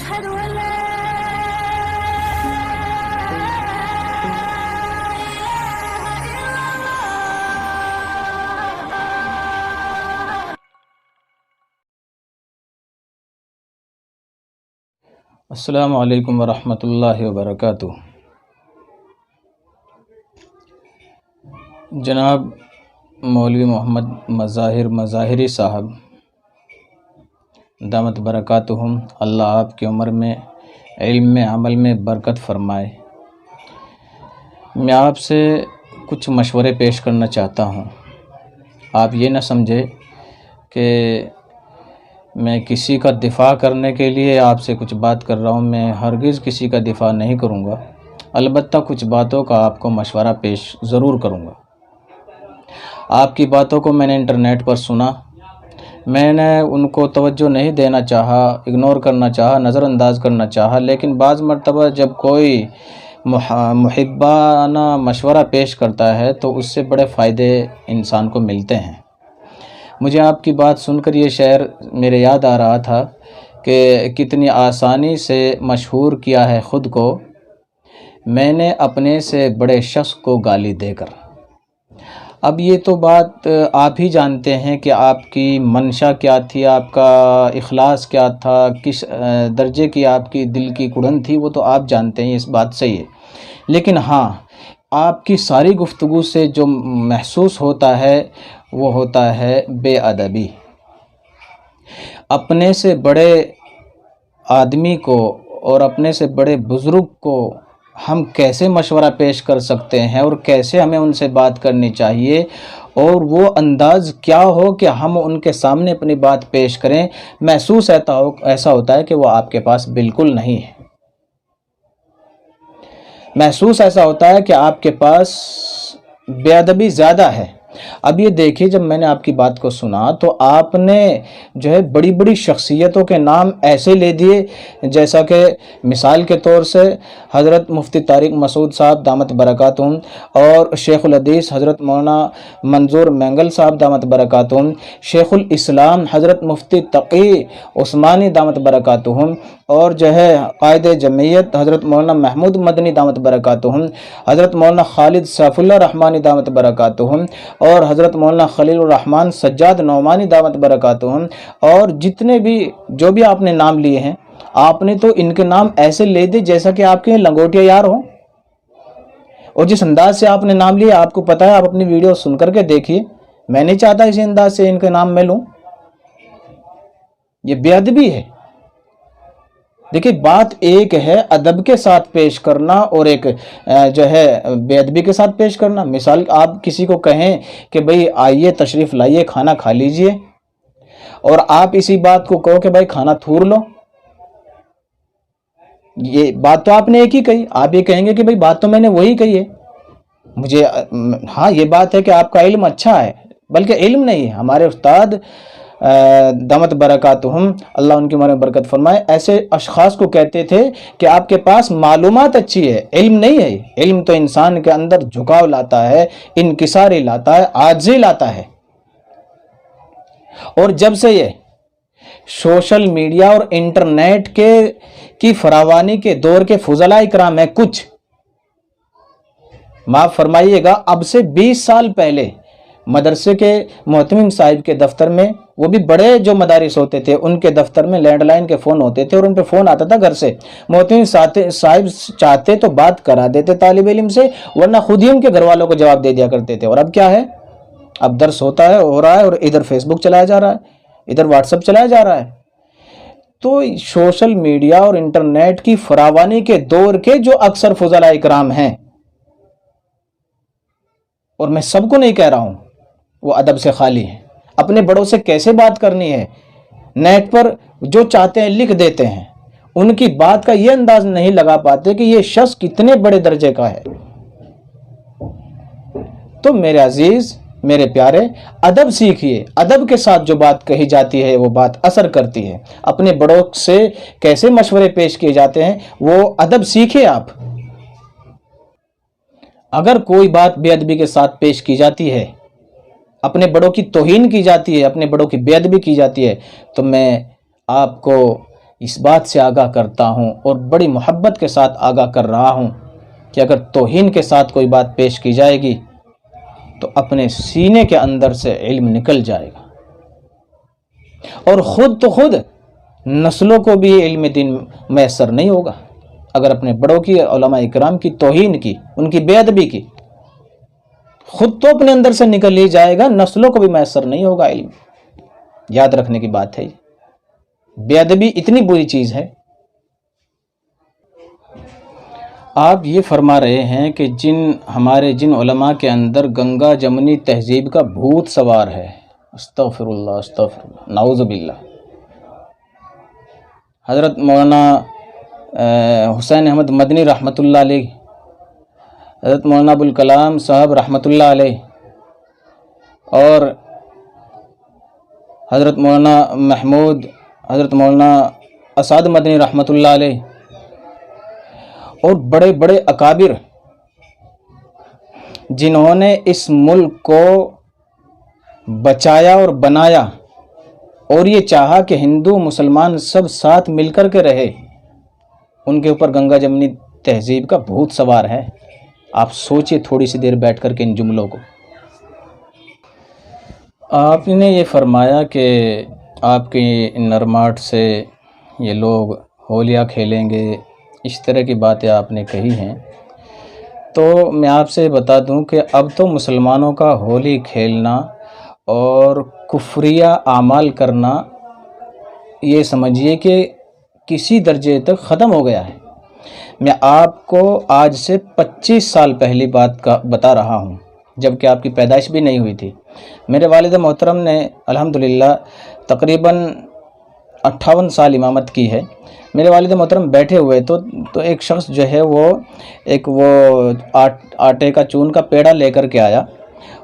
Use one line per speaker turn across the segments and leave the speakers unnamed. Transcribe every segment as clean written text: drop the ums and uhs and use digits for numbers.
أشهد أن لا إله إلا الله.
السلام علیکم ورحمۃ اللہ وبرکاتہ۔ جناب مولوی محمد مظاہر مظاہری صاحب دامت برکاتہم، اللہ آپ کی عمر میں علم میں عمل میں برکت فرمائے۔ میں آپ سے کچھ مشورے پیش کرنا چاہتا ہوں۔ آپ یہ نہ سمجھے کہ میں کسی کا دفاع کرنے کے لیے آپ سے کچھ بات کر رہا ہوں۔ میں ہرگز کسی کا دفاع نہیں کروں گا، البتہ کچھ باتوں کا آپ کو مشورہ پیش ضرور کروں گا۔ آپ کی باتوں کو میں نے انٹرنیٹ پر سنا، میں نے ان کو توجہ نہیں دینا چاہا، اگنور کرنا چاہا، نظر انداز کرنا چاہا، لیکن بعض مرتبہ جب کوئی محبانہ مشورہ پیش کرتا ہے تو اس سے بڑے فائدے انسان کو ملتے ہیں۔ مجھے آپ کی بات سن کر یہ شعر میرے یاد آ رہا تھا کہ کتنی آسانی سے مشہور کیا ہے خود کو میں نے اپنے سے بڑے شخص کو گالی دے کر۔ اب یہ تو بات آپ ہی جانتے ہیں کہ آپ کی منشا کیا تھی، آپ کا اخلاص کیا تھا، کس درجے کی آپ کی دل کی کڑن تھی، وہ تو آپ جانتے ہیں، اس بات صحیح ہے۔ لیکن ہاں، آپ کی ساری گفتگو سے جو محسوس ہوتا ہے وہ ہوتا ہے بے ادبی۔ اپنے سے بڑے آدمی کو اور اپنے سے بڑے بزرگ کو ہم کیسے مشورہ پیش کر سکتے ہیں اور کیسے ہمیں ان سے بات کرنی چاہیے، اور وہ انداز کیا ہو کہ ہم ان کے سامنے اپنی بات پیش کریں، محسوس ایسا ہوتا ہے کہ وہ آپ کے پاس بالکل نہیں ہے۔ محسوس ایسا ہوتا ہے کہ آپ کے پاس بے ادبی زیادہ ہے۔ اب یہ دیکھیے، جب میں نے آپ کی بات کو سنا تو آپ نے جو ہے بڑی بڑی شخصیتوں کے نام ایسے لے دیے، جیسا کہ مثال کے طور سے حضرت مفتی طارق مسعود صاحب دامت برکاتہم، اور شیخ الحدیث حضرت مولانا منظور مینگل صاحب دامت برکاتہم، شیخ الاسلام حضرت مفتی تقی عثمانی دامت برکاتہم، اور جو ہے قائد جمعیت حضرت مولانا محمود مدنی دامت برکاتہم، حضرت مولانا خالد سیف اللہ رحمانی دامت برکاتہم، اور حضرت مولانا خلیل الرحمن سجاد نعمانی دامت برکاتہم، اور جتنے بھی جو بھی آپ نے نام لیے ہیں، آپ نے تو ان کے نام ایسے لے دے جیسا کہ آپ کے لنگوٹیا یار ہوں، اور جس انداز سے آپ نے نام لیے آپ کو پتہ ہے، آپ اپنی ویڈیو سن کر کے دیکھیے، میں نہیں چاہتا اسی انداز سے ان کے نام میں لوں، یہ بے ادبی ہے۔ دیکھیں، بات ایک ہے ادب کے ساتھ پیش کرنا اور ایک جو ہے بے ادبی کے ساتھ پیش کرنا۔ مثال، آپ کسی کو کہیں کہ بھئی آئیے تشریف لائیے کھانا کھا لیجئے، اور آپ اسی بات کو کہو کہ بھئی کھانا تھور لو، یہ بات تو آپ نے ایک ہی کہی، آپ یہ کہیں گے کہ بھئی بات تو میں نے وہی کہی ہے۔ مجھے ہاں یہ بات ہے کہ آپ کا علم اچھا ہے، بلکہ علم نہیں، ہمارے استاد دامت برکاتہم اللہ ان کی عمر میں برکت فرمائے ایسے اشخاص کو کہتے تھے کہ آپ کے پاس معلومات اچھی ہے، علم نہیں ہے۔ علم تو انسان کے اندر جھکاؤ لاتا ہے، انکساری لاتا ہے، عاجزی لاتا ہے۔ اور جب سے یہ سوشل میڈیا اور انٹرنیٹ کی فراوانی کے دور کے فضلاء اکرام ہیں، کچھ معاف فرمائیے گا، اب سے 20 سال پہلے مدرسے کے محتمم صاحب کے دفتر میں، وہ بھی بڑے جو مدارس ہوتے تھے ان کے دفتر میں لینڈ لائن کے فون ہوتے تھے، اور ان پہ فون آتا تھا گھر سے، محتمم صاحب چاہتے تو بات کرا دیتے طالب علم سے، ورنہ خود ہی ان کے گھر والوں کو جواب دے دیا کرتے تھے۔ اور اب کیا ہے، اب درس ہوتا ہے، ہو رہا ہے، اور ادھر فیس بک چلایا جا رہا ہے، ادھر واٹس ایپ چلایا جا رہا ہے۔ تو سوشل میڈیا اور انٹرنیٹ کی فراوانی کے دور کے جو اکثر فضلاء اکرام ہیں، اور میں سب کو نہیں کہہ رہا ہوں، وہ ادب سے خالی ہیں۔ اپنے بڑوں سے کیسے بات کرنی ہے، نیٹ پر جو چاہتے ہیں لکھ دیتے ہیں، ان کی بات کا یہ انداز نہیں لگا پاتے کہ یہ شخص کتنے بڑے درجے کا ہے۔ تو میرے عزیز، میرے پیارے، ادب سیکھیے، ادب کے ساتھ جو بات کہی جاتی ہے وہ بات اثر کرتی ہے۔ اپنے بڑوں سے کیسے مشورے پیش کیے جاتے ہیں وہ ادب سیکھیں آپ۔ اگر کوئی بات بے ادبی کے ساتھ پیش کی جاتی ہے، اپنے بڑوں کی توہین کی جاتی ہے، اپنے بڑوں کی بے ادبی کی جاتی ہے، تو میں آپ کو اس بات سے آگاہ کرتا ہوں اور بڑی محبت کے ساتھ آگاہ کر رہا ہوں کہ اگر توہین کے ساتھ کوئی بات پیش کی جائے گی تو اپنے سینے کے اندر سے علم نکل جائے گا، اور خود تو خود نسلوں کو بھی علم دین میسر نہیں ہوگا اگر اپنے بڑوں کی، علماء اکرام کی توہین کی، ان کی بے ادبی کی۔ خود تو اپنے اندر سے نکل ہی جائے گا، نسلوں کو بھی میسر نہیں ہوگا علم۔ یاد رکھنے کی بات ہے یہ، بے ادبی اتنی بری چیز ہے۔ آپ یہ فرما رہے ہیں کہ جن علماء کے اندر گنگا جمنی تہذیب کا بھوت سوار ہے، استغفر اللہ استغفر اللہ، نعوذ باللہ۔ حضرت مولانا حسین احمد مدنی رحمۃ اللہ علیہ، حضرت مولانا ابوالکلام صاحب رحمۃ اللہ علیہ، اور حضرت مولانا محمود، حضرت مولانا اسعد مدنی رحمۃ اللہ علیہ، اور بڑے بڑے اکابر جنہوں نے اس ملک کو بچایا اور بنایا، اور یہ چاہا کہ ہندو مسلمان سب ساتھ مل کر کے رہے، ان کے اوپر گنگا جمنی تہذیب کا بھوت سوار ہے۔ آپ سوچئے تھوڑی سی دیر بیٹھ کر کے ان جملوں کو۔ آپ نے یہ فرمایا کہ آپ کی نرماٹ سے یہ لوگ ہولیاں کھیلیں گے، اس طرح کی باتیں آپ نے کہی ہیں، تو میں آپ سے بتا دوں کہ اب تو مسلمانوں کا ہولی کھیلنا اور کفریہ اعمال کرنا یہ سمجھیے کہ کسی درجے تک ختم ہو گیا ہے۔ میں آپ کو آج سے 25 سال پہلی بات کا بتا رہا ہوں، جب کہ آپ کی پیدائش بھی نہیں ہوئی تھی۔ میرے والد محترم نے الحمدللہ تقریباً 58 سال امامت کی ہے۔ میرے والد محترم بیٹھے ہوئے تو ایک شخص جو ہے وہ آٹے کا چون کا پیڑا لے کر کے آیا۔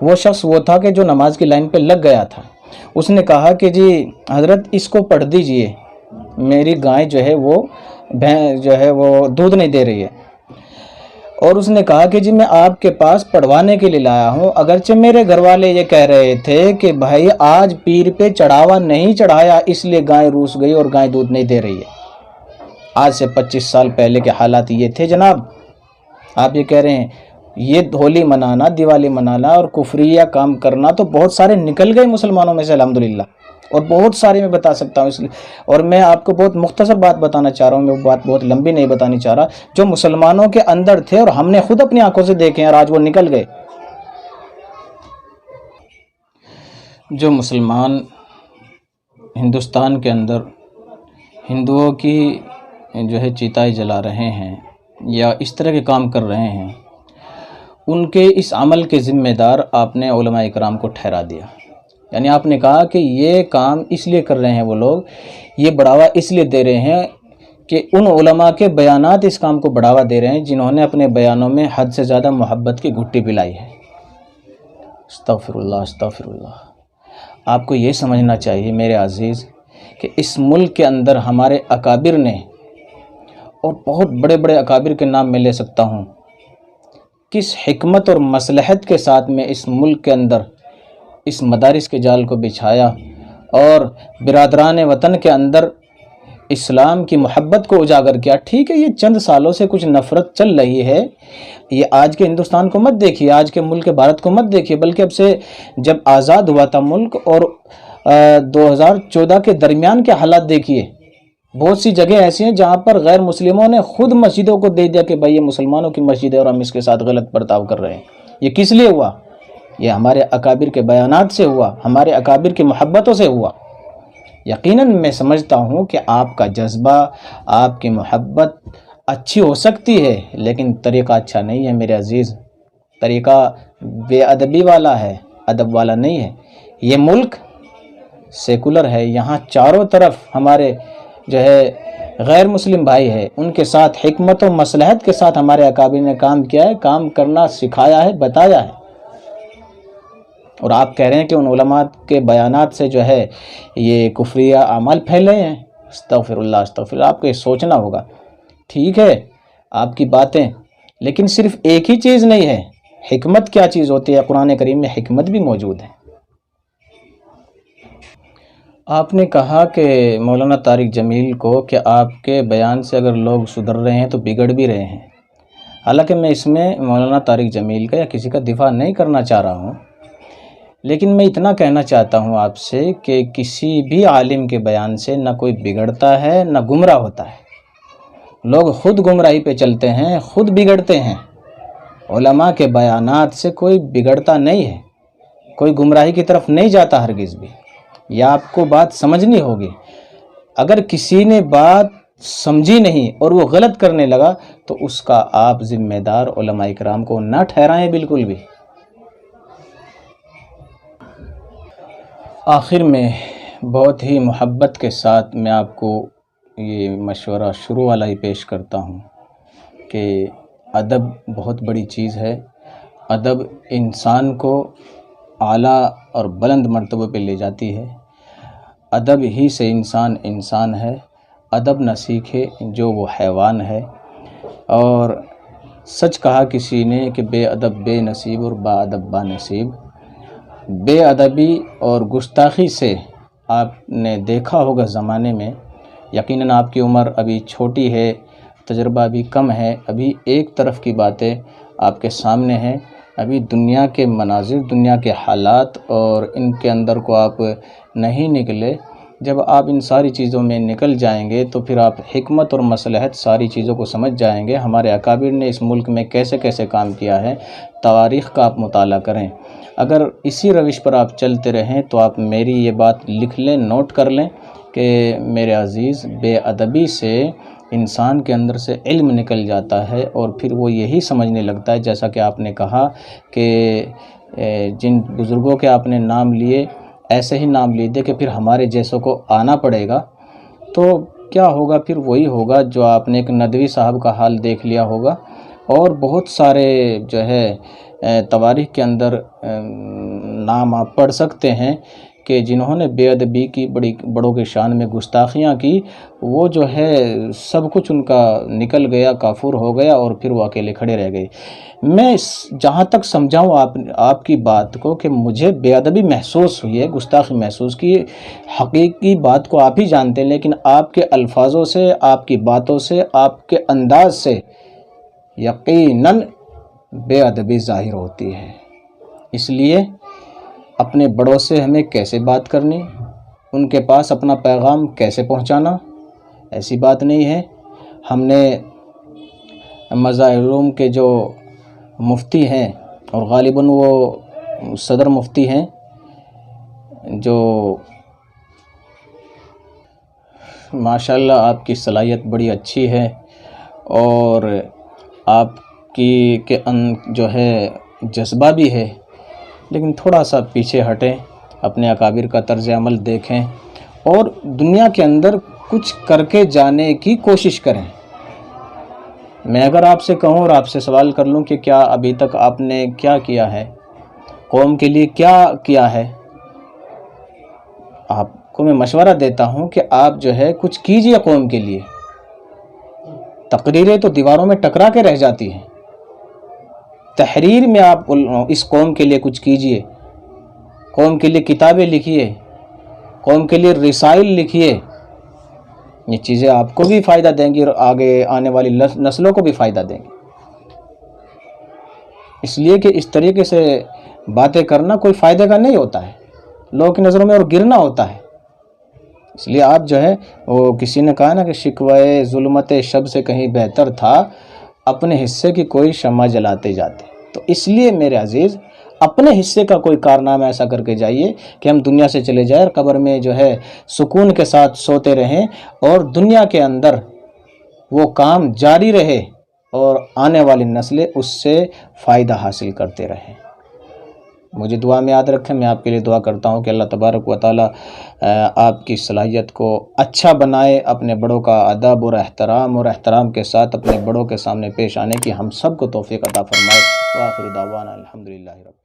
وہ شخص وہ تھا کہ جو نماز کی لائن پہ لگ گیا تھا۔ اس نے کہا کہ جی حضرت اس کو پڑھ دیجئے، میری گائے جو ہے وہ دودھ نہیں دے رہی ہے۔ اور اس نے کہا کہ جی میں آپ کے پاس پڑھوانے کے لیے لایا ہوں، اگرچہ میرے گھر والے یہ کہہ رہے تھے کہ بھائی آج پیر پہ چڑھاوا نہیں چڑھایا اس لیے گائے روس گئی اور گائے دودھ نہیں دے رہی ہے۔ آج سے 25 سال پہلے کے حالات یہ تھے جناب۔ آپ یہ کہہ رہے ہیں یہ ہولی منانا، دیوالی منانا اور کفریہ کام کرنا تو بہت سارے نکل گئے مسلمانوں میں سے الحمدللہ، اور بہت سارے میں بتا سکتا ہوں اس لیے، اور میں آپ کو بہت مختصر بات بتانا چاہ رہا ہوں، میں بات بہت لمبی نہیں بتانی چاہ رہا، جو مسلمانوں کے اندر تھے اور ہم نے خود اپنی آنکھوں سے دیکھے ہیں اور آج وہ نکل گئے۔ جو مسلمان ہندوستان کے اندر ہندوؤں کی جو ہے چیتائیں جلا رہے ہیں یا اس طرح کے کام کر رہے ہیں، ان کے اس عمل کے ذمہ دار آپ نے علماء اکرام کو ٹھہرا دیا۔ یعنی آپ نے کہا کہ یہ کام اس لیے کر رہے ہیں وہ لوگ، یہ بڑھاوا اس لیے دے رہے ہیں کہ ان علماء کے بیانات اس کام کو بڑھاوا دے رہے ہیں جنہوں نے اپنے بیانوں میں حد سے زیادہ محبت کی گھٹی پلائی ہے۔ استغفر اللہ استغفر اللہ۔ آپ کو یہ سمجھنا چاہیے میرے عزیز کہ اس ملک کے اندر ہمارے اکابر نے، اور بہت بڑے بڑے اکابر کے نام میں لے سکتا ہوں، کس حکمت اور مصلحت کے ساتھ میں اس ملک کے اندر اس مدارس کے جال کو بچھایا اور برادران وطن کے اندر اسلام کی محبت کو اجاگر کیا۔ ٹھیک ہے یہ چند سالوں سے کچھ نفرت چل رہی ہے، یہ آج کے ہندوستان کو مت دیکھیے، آج کے ملک بھارت کو مت دیکھیے، بلکہ اب سے جب آزاد ہوا تھا ملک اور 2014 کے درمیان کے حالات دیکھیے۔ بہت سی جگہ ایسی ہیں جہاں پر غیر مسلموں نے خود مسجدوں کو دے دیا کہ بھائی یہ مسلمانوں کی مسجد ہے اور ہم اس کے ساتھ غلط برتاؤ کر رہے ہیں۔ یہ کس لیے ہوا؟ یہ ہمارے اکابر کے بیانات سے ہوا، ہمارے اکابر کی محبتوں سے ہوا۔ یقیناً میں سمجھتا ہوں کہ آپ کا جذبہ، آپ کی محبت اچھی ہو سکتی ہے، لیکن طریقہ اچھا نہیں ہے میرے عزیز۔ طریقہ بے ادبی والا ہے، ادب والا نہیں ہے۔ یہ ملک سیکولر ہے، یہاں چاروں طرف ہمارے جو ہے غیر مسلم بھائی ہے، ان کے ساتھ حکمت و مصلحت کے ساتھ ہمارے اکابر نے کام کیا ہے، کام کرنا سکھایا ہے، بتایا ہے۔ اور آپ کہہ رہے ہیں کہ ان علماء کے بیانات سے جو ہے یہ کفریہ اعمال پھیل رہے ہیں۔ استغفر اللہ استغفر اللہ۔ آپ کو یہ سوچنا ہوگا۔ ٹھیک ہے آپ کی باتیں، لیکن صرف ایک ہی چیز نہیں ہے۔ حکمت کیا چیز ہوتی ہے؟ قرآن کریم میں حکمت بھی موجود ہے۔ آپ نے کہا کہ مولانا طارق جمیل کو کہ آپ کے بیان سے اگر لوگ سدھر رہے ہیں تو بگڑ بھی رہے ہیں۔ حالانکہ میں اس میں مولانا طارق جمیل کا یا کسی کا دفاع نہیں کرنا چاہ رہا ہوں، لیکن میں اتنا کہنا چاہتا ہوں آپ سے کہ کسی بھی عالم کے بیان سے نہ کوئی بگڑتا ہے نہ گمراہ ہوتا ہے۔ لوگ خود گمراہی پہ چلتے ہیں، خود بگڑتے ہیں۔ علماء کے بیانات سے کوئی بگڑتا نہیں ہے، کوئی گمراہی کی طرف نہیں جاتا ہرگز بھی۔ یہ آپ کو بات سمجھنی ہوگی۔ اگر کسی نے بات سمجھی نہیں اور وہ غلط کرنے لگا تو اس کا آپ ذمہ دار علماء کرام کو نہ ٹھہرائیں بالکل بھی۔ آخر میں بہت ہی محبت کے ساتھ میں آپ کو یہ مشورہ شروع والا ہی پیش کرتا ہوں کہ ادب بہت بڑی چیز ہے۔ ادب انسان کو اعلیٰ اور بلند مرتبے پہ لے جاتی ہے۔ ادب ہی سے انسان ہے۔ ادب نہ سیکھے جو وہ حیوان ہے۔ اور سچ کہا کسی نے کہ بے ادب بے نصیب اور با ادب با نصیب۔ بے ادبی اور گستاخی سے آپ نے دیکھا ہوگا زمانے میں، یقیناً آپ کی عمر ابھی چھوٹی ہے، تجربہ بھی کم ہے، ابھی ایک طرف کی باتیں آپ کے سامنے ہیں، ابھی دنیا کے مناظر، دنیا کے حالات اور ان کے اندر کو آپ نہیں نکلے۔ جب آپ ان ساری چیزوں میں نکل جائیں گے تو پھر آپ حکمت اور مصلحت ساری چیزوں کو سمجھ جائیں گے۔ ہمارے اکابر نے اس ملک میں کیسے کیسے کام کیا ہے، تواریخ کا آپ مطالعہ کریں۔ اگر اسی روش پر آپ چلتے رہیں تو آپ میری یہ بات لکھ لیں، نوٹ کر لیں کہ میرے عزیز، بے ادبی سے انسان کے اندر سے علم نکل جاتا ہے اور پھر وہ یہی سمجھنے لگتا ہے، جیسا کہ آپ نے کہا کہ جن بزرگوں کے آپ نے نام لیے ایسے ہی نام لیجیے کہ پھر ہمارے جیسوں کو آنا پڑے گا، تو کیا ہوگا؟ پھر وہی ہوگا جو آپ نے ایک ندوی صاحب کا حال دیکھ لیا ہوگا، اور بہت سارے جو ہے تواریخ کے اندر نام آپ پڑھ سکتے ہیں کہ جنہوں نے بے ادبی کی، بڑوں کے شان میں گستاخیاں کی، وہ جو ہے سب کچھ ان کا نکل گیا، کافور ہو گیا اور پھر وہ اکیلے کھڑے رہ گئے۔ میں جہاں تک سمجھاؤں آپ کی بات کو کہ مجھے بے ادبی محسوس ہوئی ہے، گستاخی محسوس کی، حقیقی بات کو آپ ہی جانتے ہیں، لیکن آپ کے الفاظوں سے، آپ کی باتوں سے، آپ کے انداز سے یقیناً بے ادبی ظاہر ہوتی ہے۔ اس لیے اپنے بڑوں سے ہمیں کیسے بات کرنی، ان کے پاس اپنا پیغام کیسے پہنچانا، ایسی بات نہیں ہے۔ ہم نے مظاہر العلوم کے جو مفتی ہیں، اور غالباً وہ صدر مفتی ہیں، جو ماشاءاللہ آپ کی صلاحیت بڑی اچھی ہے اور آپ کی جو ہے جذبہ بھی ہے، لیکن تھوڑا سا پیچھے ہٹیں، اپنے اکابر کا طرز عمل دیکھیں اور دنیا کے اندر کچھ کر کے جانے کی کوشش کریں۔ میں اگر آپ سے کہوں اور آپ سے سوال کر لوں کہ کیا ابھی تک آپ نے کیا کیا ہے، قوم کے لیے کیا کیا ہے، آپ کو میں مشورہ دیتا ہوں کہ آپ جو ہے کچھ کیجئے قوم کے لیے۔ تقریریں تو دیواروں میں ٹکرا کے رہ جاتی ہیں، تحریر میں آپ اس قوم کے لیے کچھ کیجئے، قوم کے لیے کتابیں لکھیے، قوم کے لیے رسائل لکھیے۔ یہ چیزیں آپ کو بھی فائدہ دیں گی اور آگے آنے والی نسلوں کو بھی فائدہ دیں گی۔ اس لیے کہ اس طریقے سے باتیں کرنا کوئی فائدے کا نہیں ہوتا ہے، لوگوں کی نظروں میں اور گرنا ہوتا ہے۔ اس لیے آپ جو ہے، وہ کسی نے کہا نا کہ شکوائے ظلمت شب سے کہیں بہتر تھا اپنے حصے کی کوئی شمع جلاتے جاتے۔ تو اس لیے میرے عزیز، اپنے حصے کا کوئی کارنامہ ایسا کر کے جائیے کہ ہم دنیا سے چلے جائیں اور قبر میں جو ہے سکون کے ساتھ سوتے رہیں، اور دنیا کے اندر وہ کام جاری رہے اور آنے والی نسلیں اس سے فائدہ حاصل کرتے رہیں۔ مجھے دعا میں یاد رکھیں، میں آپ کے لیے دعا کرتا ہوں کہ اللہ تبارک و تعالی آپ کی صلاحیت کو اچھا بنائے، اپنے بڑوں کا ادب اور احترام کے ساتھ اپنے بڑوں کے سامنے پیش آنے کی ہم سب کو توفیق عطا فرمائے۔ وآخر دعوانا الحمدللہ رب